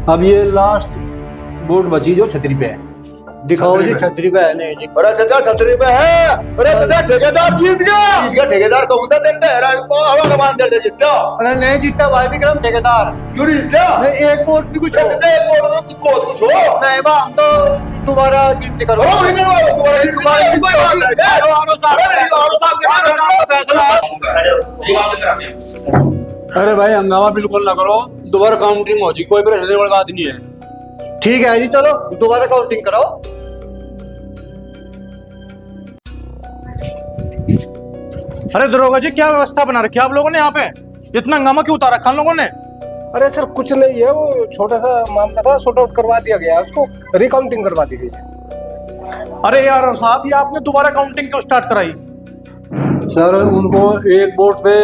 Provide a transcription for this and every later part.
अब ये last vote बची जो छतरी पे है। दिखाओ जी छतरी पे है नहीं जी। अरे चाचा छतरी पे है। अरे चाचा ठेकेदार जीत गया ठेकेदार को उधर देते है हवा का मान देते जीतता। अरे नहीं जीता भाई विक्रम ठेकेदार। क्यों नहीं जीतता? नहीं एक वोट भी कुछ हो। चाचा एक वोट तो बहुत कुछ हो। नहीं बा हम तो दोबारा गिनती करो। हो नहीं करो दोबारा कोई बात है। आरो साहब अरे भाई हंगामा बिल्कुल ना करो, दोबारा काउंटिंग हो जी, कोई परेशानी वाली बात नहीं है। ठीक है जी, चलो दोबारा काउंटिंग कराओ। अरे दरोगा जी, क्या व्यवस्था बना रखी है आप लोगों ने यहाँ पे? इतना हंगामा क्यों उतारा रखा लोगों ने? अरे सर कुछ नहीं है, वो छोटा सा मामला था, सॉर्ट आउट करवा दिया गया, उसको रिकाउंटिंग करवा दी गई है। अरे यार साहब, ये आपने दोबारा काउंटिंग क्यों स्टार्ट कराई? सर उनको एक वोट पे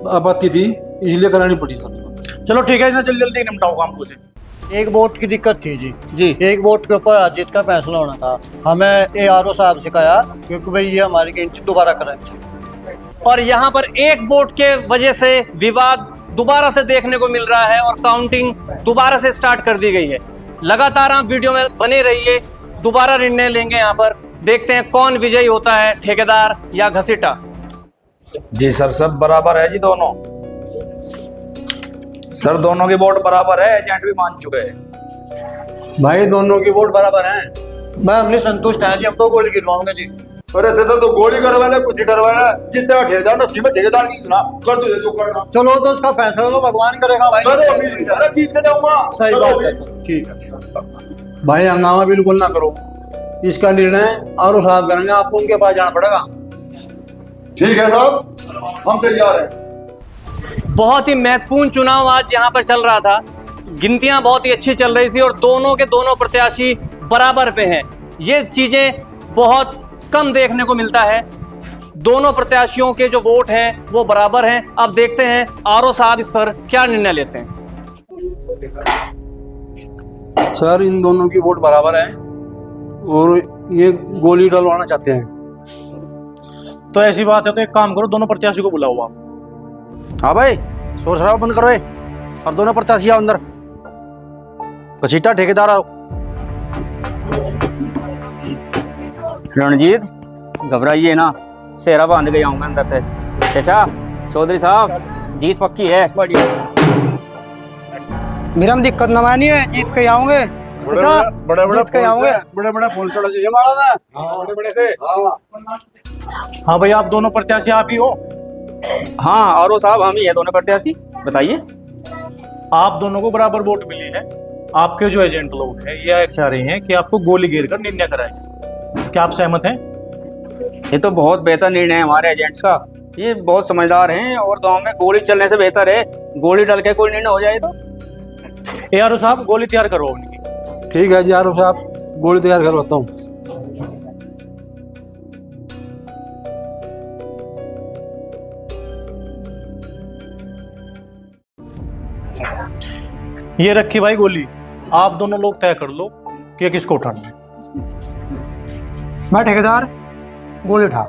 आपत्ति थी, इसलिए करानी पड़ी सर। चलो ठीक है, इतना जल्दी जल्दी निपटाओ काम को से। एक वोट की दिक्कत थी जी। जी एक वोट के ऊपर जीत का फैसला होना था। हमें ARO साहब से कहा क्योंकि भाई ये हमारी गिनती दोबारा कराएंगे। और यहाँ पर एक वोट के वजह से विवाद दोबारा से देखने को मिल रहा है और काउंटिंग दोबारा से स्टार्ट कर दी गई है। लगातार आप वीडियो में बने रहिए, दोबारा निर्णय लेंगे। यहाँ पर देखते हैं कौन विजयी होता है, ठेकेदार या घसीटा। जी सर, सब बराबर है जी दोनों। सर दोनों की वोट बराबर है, एजेंट भी मान चुके हैं। भाई दोनों की वोट बराबर है। मैं हमने संतुष्ट है जी, हम तो गोली गिरवाओगे जी। अरे चाचा तो गोली करवाना कुछ ही करवाना, जितना ठेकेदार नसीब में ठेकेदार नहीं सुना कर दो जो करना। चलो तो उसका फैसला तो भगवान करेगा भाई। अरे जीत के जाऊंगा। सही बात है। ठीक है भाई, हंगामा बिल्कुल ना करो, इसका निर्णय आरो साहब करेंगे, आपको उनके पास जाना पड़ेगा। ठीक है साहब, हम तैयार हैं। बहुत ही महत्वपूर्ण चुनाव आज यहाँ पर चल रहा था। गिनतियां बहुत ही अच्छी चल रही थी और दोनों के दोनों प्रत्याशी बराबर पे हैं। ये चीजें बहुत कम देखने को मिलता है। दोनों प्रत्याशियों के जो वोट हैं वो बराबर हैं। अब देखते हैं आरो साहब इस पर क्या निर्णय लेते हैं। सर इन दोनों की वोट बराबर है और ये गोली डलवाना चाहते हैं। तो ऐसी बात है तो एक काम करो, दोनों प्रत्याशी को बुलाओ आप। हाँ भाई, शोर शराबा बंद करो और दोनों प्रत्याशी आओ अंदर। घसीटा ठेकेदार आओ। रणजीत घबराइए ना, सेहरा बांध गया हूँ मैं अंदर से। चाचा चौधरी साहब, जीत पक्की है। बढ़िया, मेरा में दिक्कत ना मानी है, जीत के आऊंगे। बड़े बड़े फूल चढ़ा चाहिए हमारा ना। बड़े बड़े से। हाँ भाई, आप दोनों प्रत्याशी आप ही हो? हाँ आरो साहब, हम ही है दोनों प्रत्याशी। बताइए। आप दोनों को बराबर वोट मिली है। आपके जो एजेंट लोग हैं ये चाह रहे हैं कि आपको गोली गिर कर निर्णय कराएं। क्या आप सहमत हैं? ये तो बहुत बेहतर निर्णय है हमारे एजेंट्स का। ये बहुत समझदार हैं और गांव में गोली चलने से बेहतर है गोली डाल के कोई निर्णय हो जाए तो। ARO साहब, गोली तैयार करो उनकी। ठीक है जी आरो साहब, गोली तैयार करवाता हूँ। ये रखी भाई गोली, आप दोनों लोग तय कर लो कि किसको उठाना है। मैं ठेकेदार, गोली उठा।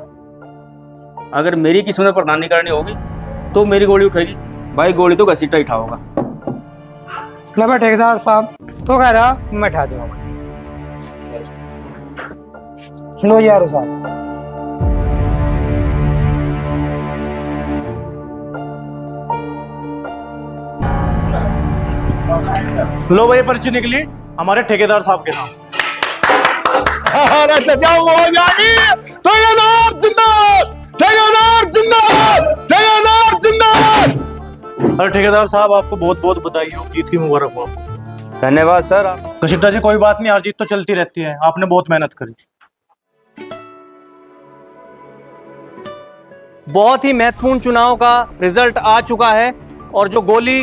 अगर मेरी किस्मत में प्रधानी करनी होगी तो मेरी गोली उठेगी। भाई गोली तो घसीटा ही उठाओगा। मैं ठेकेदार साहब तो कह रहा मैं उठा दूंगा। लो यारो साहब। लो भाई, पर्ची निकली हमारे ठेकेदार साहब के नाम। अरे चाचा हो जाएगी। ठेकेदार जिंदाबाद, ठेकेदार जिंदाबाद, ठेकेदार जिंदाबाद। अरे ठेकेदार साहब, आपको बहुत बहुत बधाई हो, जीत की मुबारक हो आपको। धन्यवाद सर। घसीटा जी, कोई बात नहीं, हार जीत तो चलती रहती है, आपने बहुत मेहनत करी। बहुत ही महत्वपूर्ण चुनाव का रिजल्ट आ चुका है और जो गोली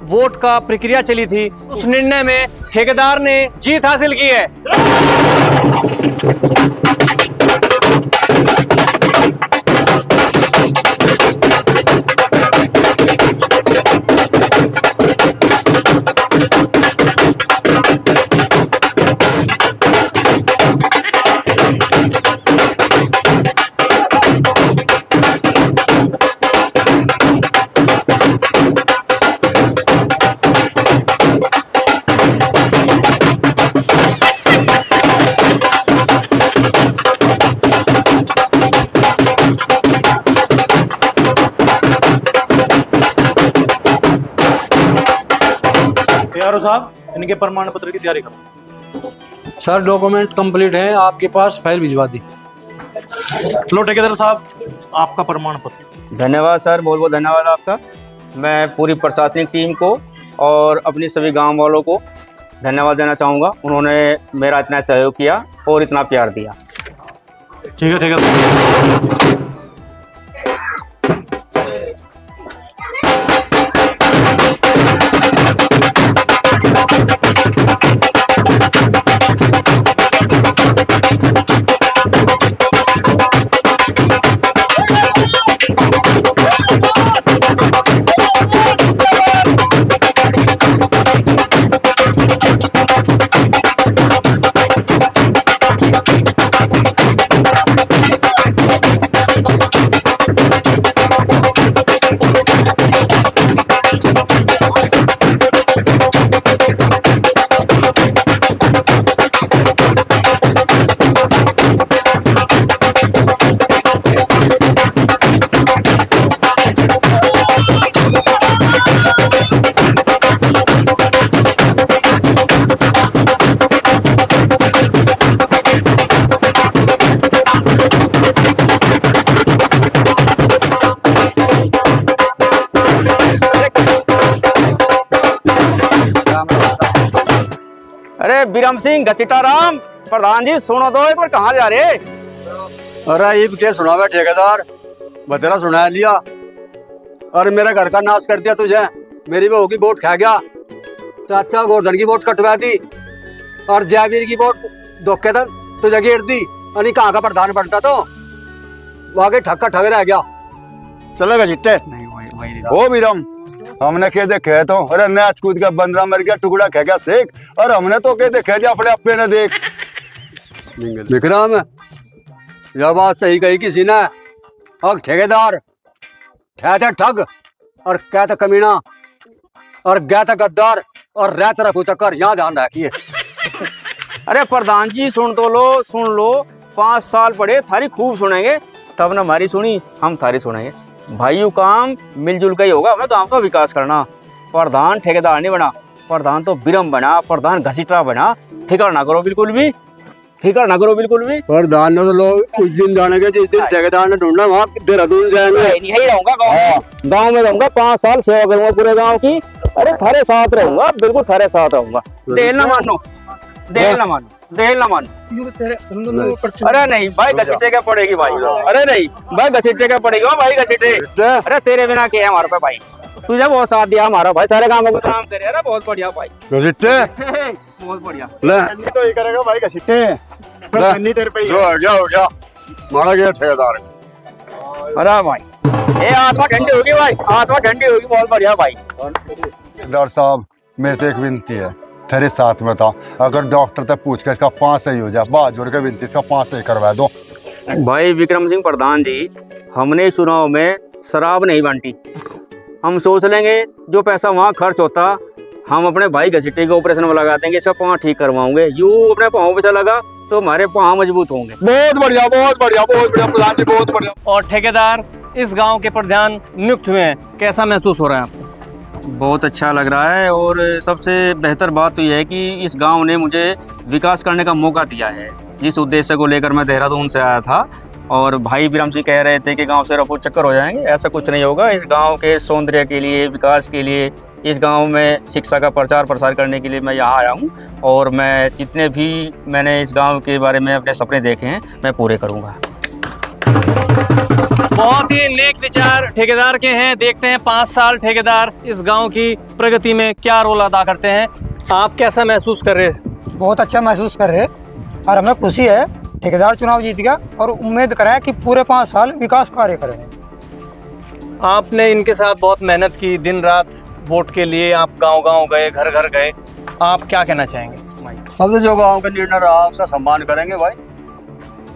वोट का प्रक्रिया चली थी उस निर्णय में ठेकेदार ने जीत हासिल की है। यारो साहब, इनके प्रमाण पत्र की तैयारी करो। सर डॉक्यूमेंट कंप्लीट है, आपके पास फाइल भिजवा दी। लो ठेकेदार साहब, आपका प्रमाण पत्र। धन्यवाद सर, बहुत बहुत धन्यवाद आपका। मैं पूरी प्रशासनिक टीम को और अपनी सभी गांव वालों को धन्यवाद देना चाहूँगा। उन्होंने मेरा इतना सहयोग किया और इतना प्यार दिया। ठीक है ठेकेदार। अरे बिरम सिंह घसीटाराम, प्रधान जी सुनो तो एक बार, कहाँ जा रहे? अरे ये क्या सुना हुआ ठेकेदार, बतेरा सुना लिया। अरे मेरे घर का नाश कर दिया तुझे, मेरी बहू की वोट खा गया, चाचा गोवर्धन की वोट कटवा दी और जयवीर की वोट धोखे तक तुझे घेर दी। अरे कहाँ का प्रधान बनता तो वाकई ठक्का ठग रह गया। चलेगा चिट्टे ओ बीरम, हमने के देखे तो अरे नाच कूद का बंदरा मर गया, टुकड़ा खा गया सेक, और हमने तो के देखे जो अपने अपने ने देख। विक्रम यह बात सही कही किसी ने। अब ठेकेदार ठहते ठग और कहते कमीना और गए गद्दार और रहते रखो चक्कर, यहाँ ध्यान रखिए। अरे प्रधान जी सुन तो लो, सुन लो। 5 साल पढ़े, थारी खूब सुनेंगे, तब न हमारी सुनी, हम थारी सुनेंगे। भाइयों काम मिलजुल का ही होगा, हमें गांव का विकास करना। प्रधान ठेकेदार नहीं बना, प्रधान तो बिरम बना, प्रधान घसीटा बना। फिक्र ना करो बिल्कुल भी, फिक्र ना करो बिल्कुल भी। प्रधान ने तो लोग उस दिन जानेंगे जिस दिन ठेकेदार ने ढूंढना, वहाँ देहरादून जाएंगे। यही रहूंगा गाँव में रहूंगा, 5 साल सेवा करूंगा पूरे गाँव की। अरे थारे साथ रहूंगा, बिल्कुल थारे साथ रहूंगा। देर ना मानो, देर ना मानो, देर ना मानो। अरे नहीं भाई, घसीटे क्या पड़ेगी भाई। अरे नहीं भाई, घसीटे क्या पड़ेगी भाई, घसीटे। अरे तेरे बिना क्या है हमारे पे भाई, तुझे बहुत साथ दिया हमारा भाई, सारे काम को काम करे। अरे बहुत बढ़िया भाई, बहुत बढ़िया। ले तो ये करेगा भाई का छिट्टे, तेरे पे जो हो गया मारा गया ठेकेदार। अरे भाई ये आत्मा ठंडी होगी भाई, आत्मा ठंडी होगी, बहुत बढ़िया भाई। ठेकेदार साहब मेरे से एक विनती है, तेरे साथ में था, अगर डॉक्टर तक पूछ के इसका 5 सही हो जाए, बात जोड़ के विनती, इसका 5 सही करवा दो। भाई विक्रम सिंह प्रधान जी, हमने चुनाव में शराब नहीं बांटी। हम सोच लेंगे जो पैसा वहाँ खर्च होता, हम अपने भाई घसीटे के ऑपरेशन में लगा देंगे, इसका पाँव ठीक करवाऊंगे। यूँ अपने पाँव पे लगा तो हमारे पाँव मजबूत होंगे। बहुत बढ़िया, बहुत बढ़िया, बहुत बढ़िया प्रधान जी, बहुत बढ़िया। और ठेकेदार इस गांव के प्रधान नियुक्त हुए हैं, कैसा महसूस हो रहा है आपको? बहुत अच्छा लग रहा है, और सबसे बेहतर बात तो यह है कि इस गांव ने मुझे विकास करने का मौका दिया है। जिस उद्देश्य को लेकर मैं देहरादून से आया था, और भाई बिरम सिंह कह रहे थे कि गांव से रफू चक्कर हो जाएंगे, ऐसा कुछ नहीं होगा। इस गांव के सौंदर्य के लिए, विकास के लिए, इस गांव में शिक्षा का प्रचार प्रसार करने के लिए मैं यहाँ आया हूँ, और मैं जितने भी मैंने इस गांव के बारे में अपने सपने देखे हैं, मैं पूरे करूँगा। बहुत ही नेक विचार ठेकेदार के हैं। देखते हैं 5 साल ठेकेदार इस गांव की प्रगति में क्या रोल अदा करते हैं। आप कैसा महसूस कर रहे हैं? बहुत अच्छा महसूस कर रहे हैं, और हमें खुशी है ठेकेदार चुनाव जीत गया, और उम्मीद करें कि पूरे 5 साल विकास कार्य करेंगे। आपने इनके साथ बहुत मेहनत की, दिन रात वोट के लिए आप गांव-गांव गए, घर घर गए, आप क्या कहना चाहेंगे? अब तो जो गांव का निर्णय रहा उसका सम्मान करेंगे भाई,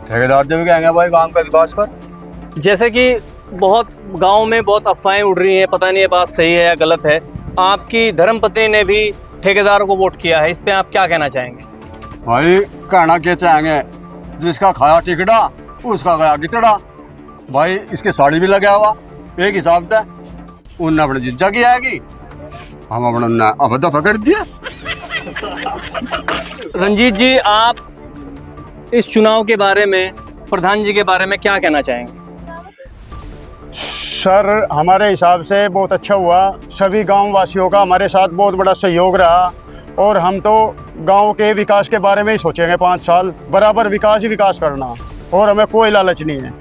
ठेकेदार जो भी कहेंगे भाई गांव का विकास कर। जैसे कि बहुत गांव में बहुत अफवाहें उड़ रही हैं, पता नहीं ये बात सही है या गलत है। आपकी धर्मपत्नी ने भी ठेकेदार को वोट किया है, इस पे आप क्या कहना चाहेंगे? भाई कहना क्या चाहेंगे, जिसका खाया टिकड़ा उसका गया गितड़ा। भाई इसके साड़ी भी लगा हुआ एक हिसाब से, उनने अपनी जिज्जा की आएगी, हम अपना अब दफा कर दिया। रंजीत जी, आप इस चुनाव के बारे में, प्रधान जी के बारे में क्या कहना चाहेंगे? सर, हमारे हिसाब से बहुत अच्छा हुआ। सभी गांव वासियों का हमारे साथ बहुत बड़ा सहयोग रहा और हम तो गांव के विकास के बारे में ही सोचेंगे। 5 साल बराबर विकास ही विकास करना, और हमें कोई लालच नहीं है।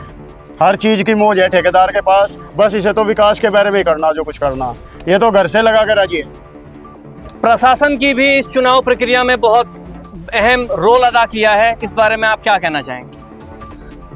हर चीज़ की मौज है ठेकेदार के पास, बस इसे तो विकास के बारे में ही करना जो कुछ करना। ये तो घर से लगा कर राजी है। प्रशासन की भी इस चुनाव प्रक्रिया में बहुत अहम रोल अदा किया है, इस बारे में आप क्या कहना चाहेंगे?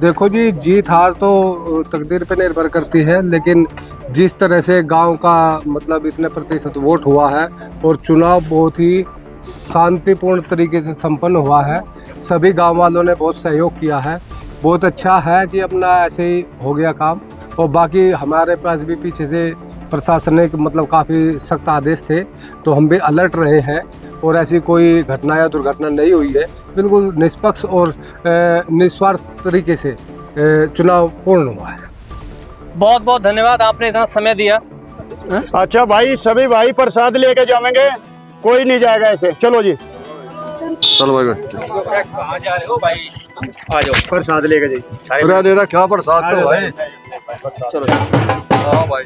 देखो जी, जीत हार तो तकदीर पे निर्भर करती है, लेकिन जिस तरह से गांव का मतलब इतने प्रतिशत वोट हुआ है और चुनाव बहुत ही शांतिपूर्ण तरीके से संपन्न हुआ है, सभी गांव वालों ने बहुत सहयोग किया है। बहुत अच्छा है कि अपना ऐसे ही हो गया काम। और बाकी हमारे पास भी पीछे से प्रशासन ने मतलब काफ़ी सख्त आदेश थे, तो हम भी अलर्ट रहे हैं और ऐसी कोई घटना या दुर्घटना नहीं हुई है। बिल्कुल निष्पक्ष और निस्वार्थ तरीके से चुनाव पूर्ण हुआ है। बहुत बहुत धन्यवाद, आपने इतना समय दिया। अच्छा भाई, सभी भाई प्रसाद लेके जाएंगे, कोई नहीं जाएगा ऐसे। चलो जी, चलो भाई। कहाँ जा रहे हो भाई? आ जाओ, प्रसाद लेके जाइए। पूरा दे रहा क्या प्रसाद तो भाई। चलो। हाँ भाई।